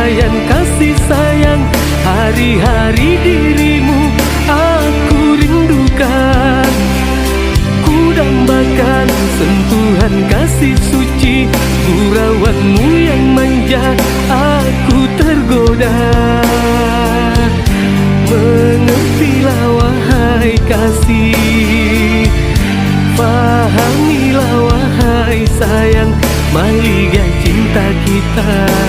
pelayan kasih sayang, hari-hari dirimu aku rindukan. Ku dambakan sentuhan kasih suci, gurauanmu yang manja, aku tergoda. Mengertilah wahai kasih, pahamilah wahai sayang, mahligai cinta kita.